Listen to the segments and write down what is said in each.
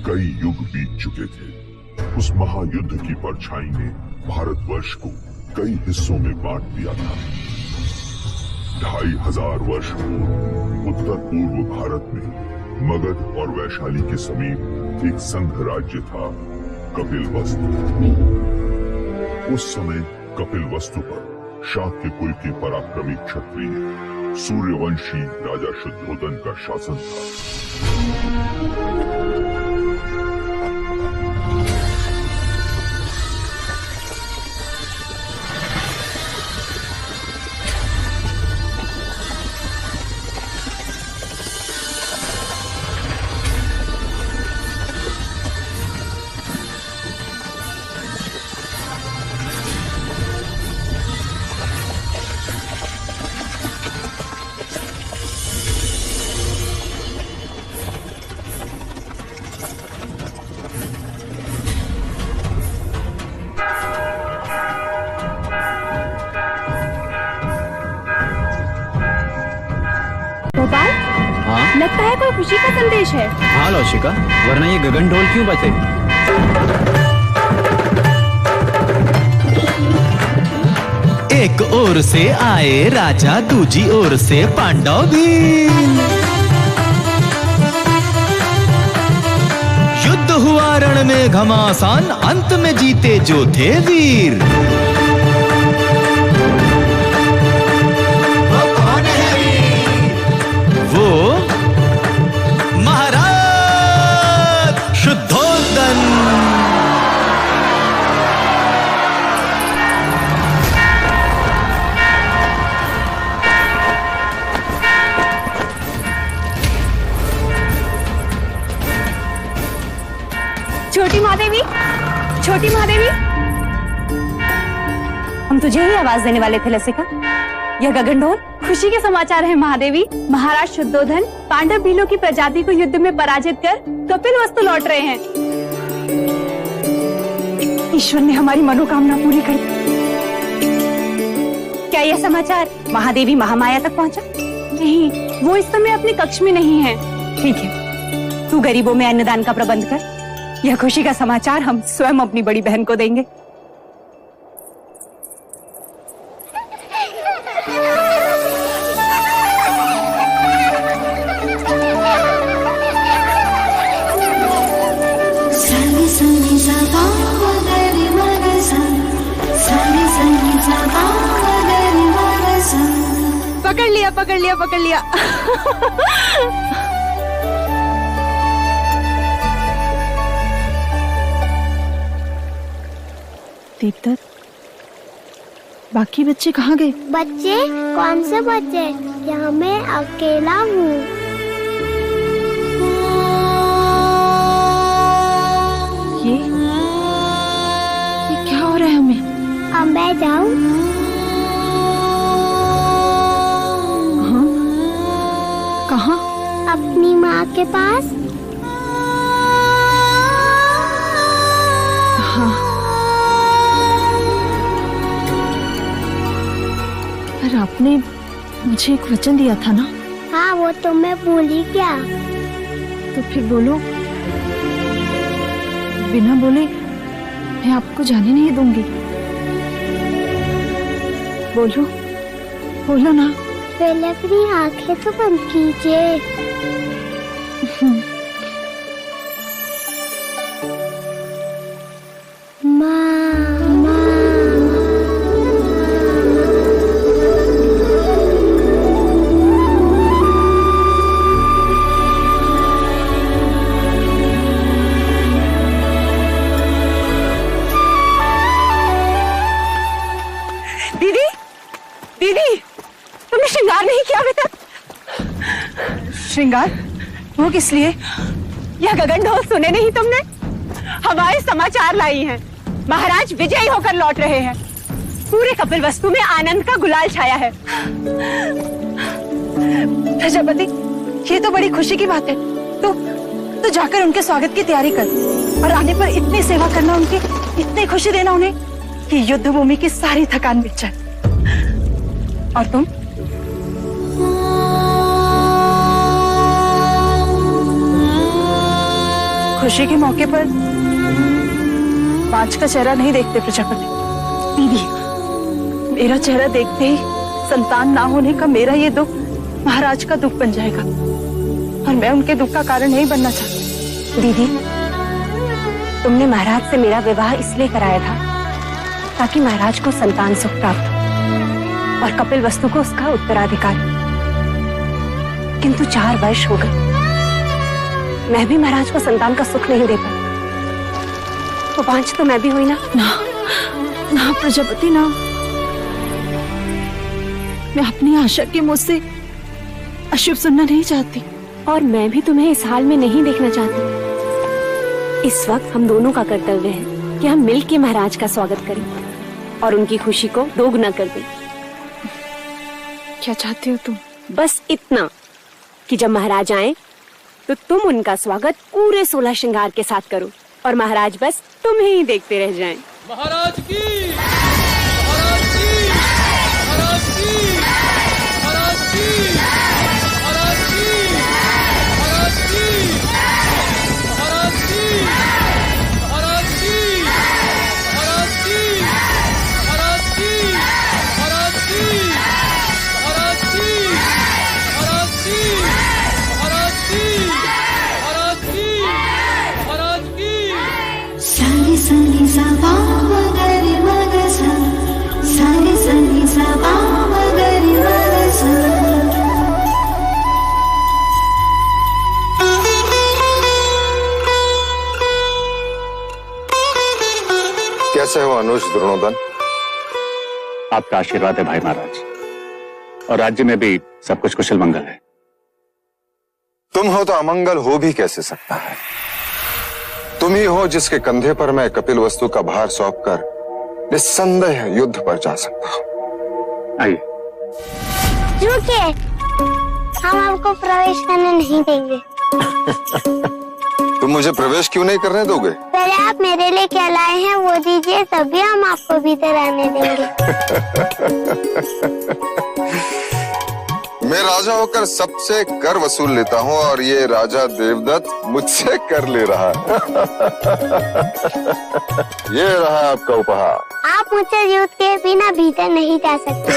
कई युग बीत चुके थे। उस महायुद्ध की परछाई ने भारतवर्ष को कई हिस्सों में बांट दिया था। 2500 वर्ष पूर्व उत्तर पूर्व भारत में मगध और वैशाली के समीप एक संघ राज्य था, कपिलवस्तु। उस समय कपिलवस्तु पर शाक्य कुल के पराक्रमी क्षत्रिय सूर्यवंशी राजा शुद्धोधन का शासन था। लगता है कोई खुशी का संदेश है। हाँ लौशिका, वरना ये गगन ढोल क्यों बजे? एक ओर से आए राजा, दूजी ओर से पांडव भी। युद्ध हुआ रण में घमासान, अंत में जीते जो थे वीर। शुद्धोधन। छोटी महादेवी, छोटी महादेवी, हम तुझे ही आवाज देने वाले थे लसिका। यह गगन ढोल खुशी के समाचार है महादेवी। महाराज शुद्धोधन पांडव भीलों की प्रजाति को युद्ध में पराजित कर कपिलवस्तु लौट रहे हैं। ईश्वर ने हमारी मनोकामना पूरी कर दी। क्या यह समाचार महादेवी महामाया तक पहुंचा? नहीं, वो इस समय अपने कक्ष में नहीं है। ठीक है, तू गरीबों में अन्नदान का प्रबंध कर। यह खुशी का समाचार हम स्वयं अपनी बड़ी बहन को देंगे। पकड़ लिया, पकड़ लिया, पकड़ लिया। दीप्त, बाकी बच्चे कहाँ गए? बच्चे? कौन से बच्चे? यहाँ मैं अकेला हूँ। ये क्या हो रहा है हमें? अब मैं जाऊँ? कहाँ? अपनी माँ के पास। हाँ, पर आपने मुझे एक वचन दिया था ना? हाँ, वो तो मैं भूल ही गया। तो फिर बोलो। बिना बोले मैं आपको जाने नहीं दूंगी। बोलो, बोलो ना। पहले अपनी आंखें तो बंद कीजिए। दीदी, दीदी, तुमने श्रृंगार नहीं किया अभी तक? श्रृंगार? वो किस लिए? यह गगन ढोल सुने नहीं तुमने? हवाएं समाचार लाई हैं। महाराज विजयी होकर लौट रहे हैं। पूरे कपिलवस्तु में आनंद का गुलाल छाया है। प्रजापति, ये तो बड़ी खुशी की बात है। तो जाकर उनके स्वागत की तैयारी कर और आने पर इतनी सेवा करना, उनकी इतनी खुशी देना उन्हें कि युद्ध भूमि की सारी थकान मिट जाए। और तुम? खुशी के मौके पर पांच का चेहरा नहीं देखते प्रजापति। दीदी, मेरा चेहरा देखते ही संतान ना होने का मेरा ये दुख महाराज का दुख बन जाएगा, और मैं उनके दुख का कारण नहीं बनना चाहती। दीदी, तुमने महाराज से मेरा विवाह इसलिए कराया था ताकि महाराज को संतान सुख प्राप्त हो और कपिल वस्तु को उसका उत्तराधिकार। किंतु 4 वर्ष हो गए, मैं भी महाराज को संतान का सुख नहीं दे पाई। तो वांछ तो मैं भी हुई ना। ना प्रजापति ना, मैं अपनी आशा के मुंह से अशुभ सुनना नहीं चाहती। और मैं भी तुम्हें इस हाल में नहीं देखना चाहती। इस वक्त हम दोनों का कर्तव्य है कि हम मिलकर महाराज का स्वागत करें और उनकी खुशी को दोगुना कर दें। क्या चाहती हो तुम? बस इतना कि जब महाराज आए तो तुम उनका स्वागत पूरे 16 श्रृंगार के साथ करो और महाराज बस तुम्हें ही देखते रह जाएं। महाराज की, महाराज की, महाराज की, महाराज की, महाराज की, महाराज की, महाराज की, महाराज की, महाराज की, महाराज की, महाराज की, महाराज की, महाराज की, महाराज की, महाराज की, महाराज की। सारे संगी सबा मगरी मगसा, सारे संगी सबा मगरी मगसा। कैसे हो अनुज द्रोणोदन? आपका आशीर्वाद है भाई महाराज, और राज्य में भी सब कुछ कुशल मंगल है। तुम हो तो अमंगल हो भी कैसे सकता है? तुम ही हो जिसके कंधे पर मैं कपिल वस्तु का भार सौंपकर निस्संदेह युद्ध पर जा सकता हूं। आइए। रुकिए, हम आपको प्रवेश करने नहीं देंगे। तुम मुझे प्रवेश क्यों नहीं करने दोगे? पहले आप मेरे लिए क्या लाए हैं वो दीजिए, तभी हम आपको भीतर आने देंगे। मैं राजा होकर सबसे कर वसूल लेता हूँ और ये राजा देवदत्त मुझसे कर ले रहा है। ये रहा आपका उपहार। आप मुझसे युद्ध के बिना भीतर नहीं जा सकते।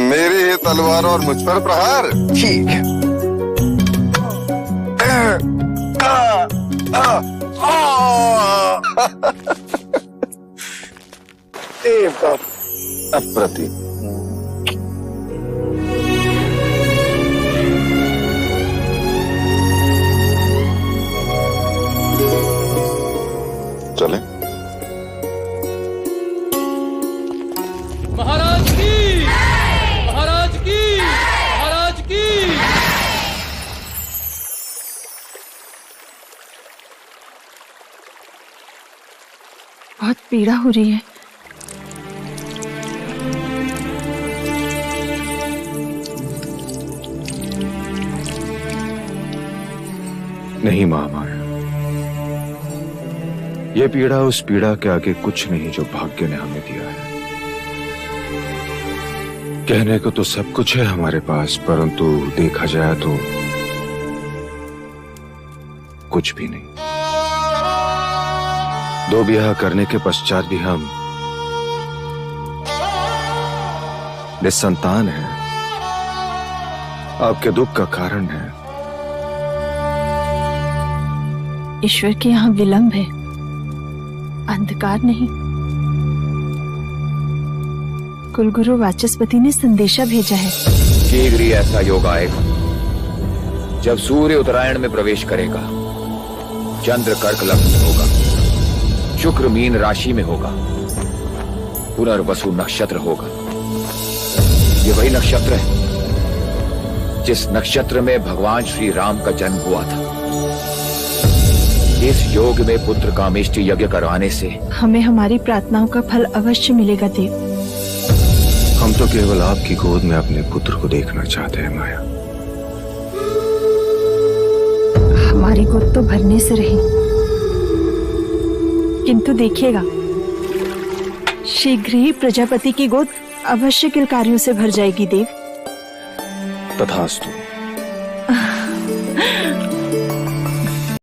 मेरी ही तलवार और मुझ पर प्रहार। ठीक है। अप्रतिम। चले। महाराज की, महाराज की, महाराज की। बहुत पीड़ा हो रही है। नहीं महामाया, ये पीड़ा उस पीड़ा के आगे कुछ नहीं जो भाग्य ने हमें दिया है। कहने को तो सब कुछ है हमारे पास, परंतु देखा जाए तो कुछ भी नहीं। 2 ब्याह करने के पश्चात भी हम निसंतान हैं। आपके दुख का कारण है। ईश्वर के यहाँ विलंब है, अंधकार नहीं। कुलगुरु वाचस्पति ने संदेशा भेजा है। शीघ्र ही ऐसा योग आएगा जब सूर्य उत्तरायण में प्रवेश करेगा, चंद्र कर्क लग्न में होगा, शुक्र मीन राशि में होगा, पुनर्वसु नक्षत्र होगा। ये वही नक्षत्र है जिस नक्षत्र में भगवान श्री राम का जन्म हुआ था। इस योग में पुत्र कामेष्टि यज्ञ करवाने से हमें हमारी प्रार्थनाओं का फल अवश्य मिलेगा देव। हम तो केवल आपकी गोद में अपने पुत्र को देखना चाहते हैं माया। हमारी गोद तो भरने से रही, किंतु देखिएगा शीघ्र ही प्रजापति की गोद अवश्य किलकारियों से भर जाएगी देव। तथास्तु।